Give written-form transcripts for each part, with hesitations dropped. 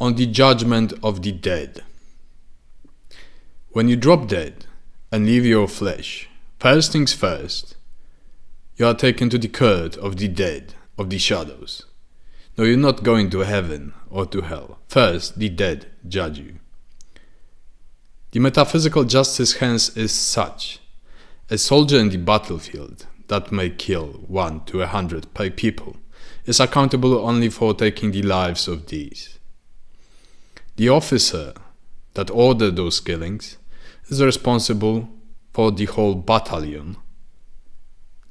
on the judgment of the dead. When you drop dead and leave your flesh, first things first, you are taken to the court of the dead, of the shadows. No, you're not going to heaven or to hell. First, the dead judge you. The metaphysical justice hence is such: a soldier in the battlefield that may kill 1 to 100 people is accountable only for taking the lives of these. The officer that ordered those killings is responsible for the whole battalion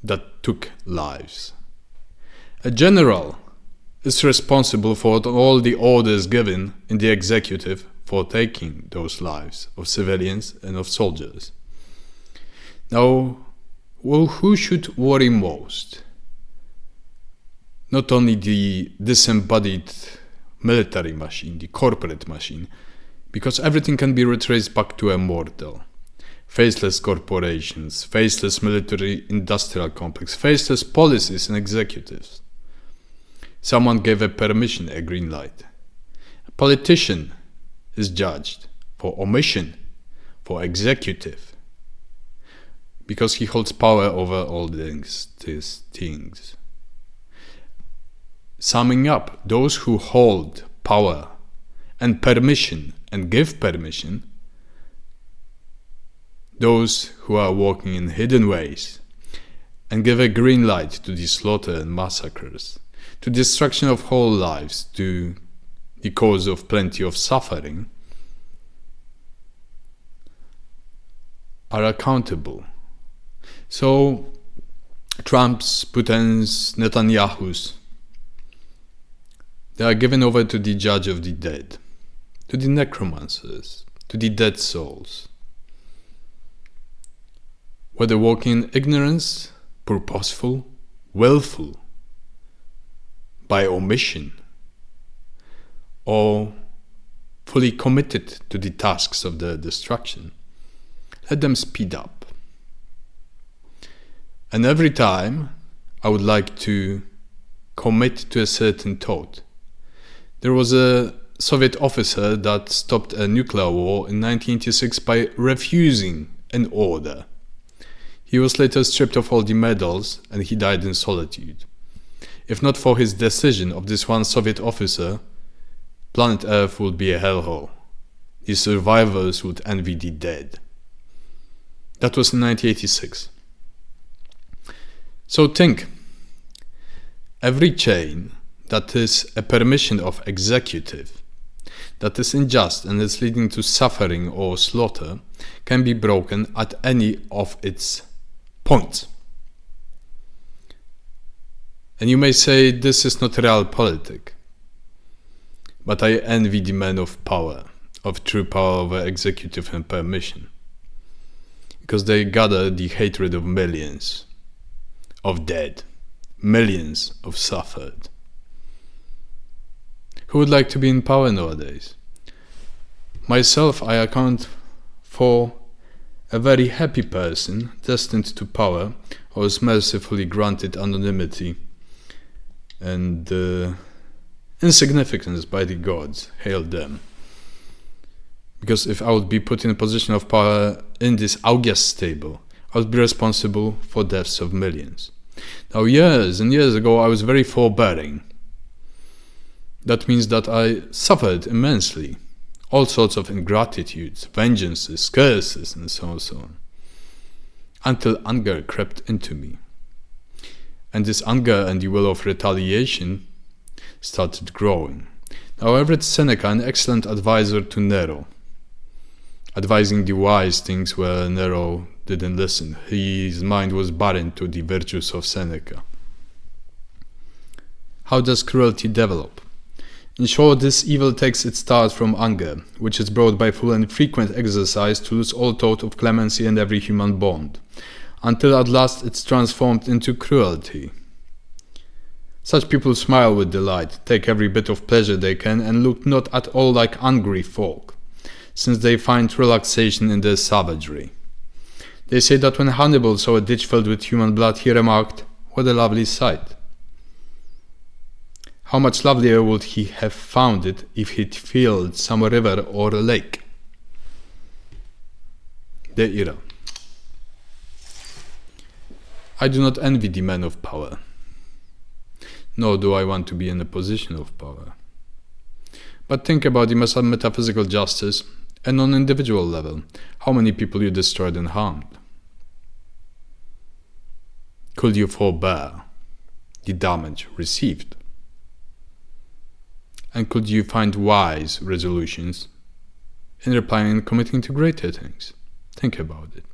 that took lives. A general is responsible for all the orders given in the executive for taking those lives of civilians and of soldiers. Now, who should worry most? Not only the disembodied military machine, the corporate machine, because everything can be retraced back to a mortal. Faceless corporations, faceless military-industrial complex, faceless policies and executives. Someone gave a permission, a green light. A politician is judged for omission, for executive, because he holds power over all these things. Summing up, those who hold power and permission and give permission, those who are walking in hidden ways and give a green light to the slaughter and massacres, to destruction of whole lives, to the cause of plenty of suffering, are accountable. So Trump's, Putin's, Netanyahu's, they are given over to the judge of the dead, to the necromancers, to the dead souls. Whether walking in ignorance, purposeful, willful, by omission, or fully committed to the tasks of their destruction, let them speed up. And every time I would like to commit to a certain thought. There was a Soviet officer that stopped a nuclear war in 1986 by refusing an order. He was later stripped of all the medals and he died in solitude. If not for his decision of this one Soviet officer, planet Earth would be a hellhole. The survivors would envy the dead. That was in 1986. So think, every chain that is a permission of executive, that is unjust and is leading to suffering or slaughter, can be broken at any of its points. And you may say this is not realpolitik, but I envy the men of power, of true power over executive and permission, because they gather the hatred of millions of dead, millions of suffered. Who would like to be in power nowadays? Myself, I account for a very happy person destined to power, or is mercifully granted anonymity and insignificance by the gods. Hail them. Because if I would be put in a position of power in this August stable, I would be responsible for deaths of millions. Now, years and years ago, I was very forbearing. That means that I suffered immensely. All sorts of ingratitudes, vengeances, curses, and so on. Until anger crept into me. And this anger and the will of retaliation started growing. Now I read Seneca, an excellent advisor to Nero, advising the wise things where Nero didn't listen. His mind was barren to the virtues of Seneca. How does cruelty develop? In short, this evil takes its start from anger, which is brought by full and frequent exercise to lose all thought of clemency and every human bond, until at last it's transformed into cruelty. Such people smile with delight, take every bit of pleasure they can, and look not at all like angry folk, since they find relaxation in their savagery. They say that when Hannibal saw a ditch filled with human blood, he remarked, "What a lovely sight." How much lovelier would he have found it if he'd filled some river or lake? The era. I do not envy the man of power, nor do I want to be in a position of power. But think about the metaphysical justice, and on an individual level, how many people you destroyed and harmed. Could you forbear the damage received? And could you find wise resolutions in replying and committing to greater things? Think about it.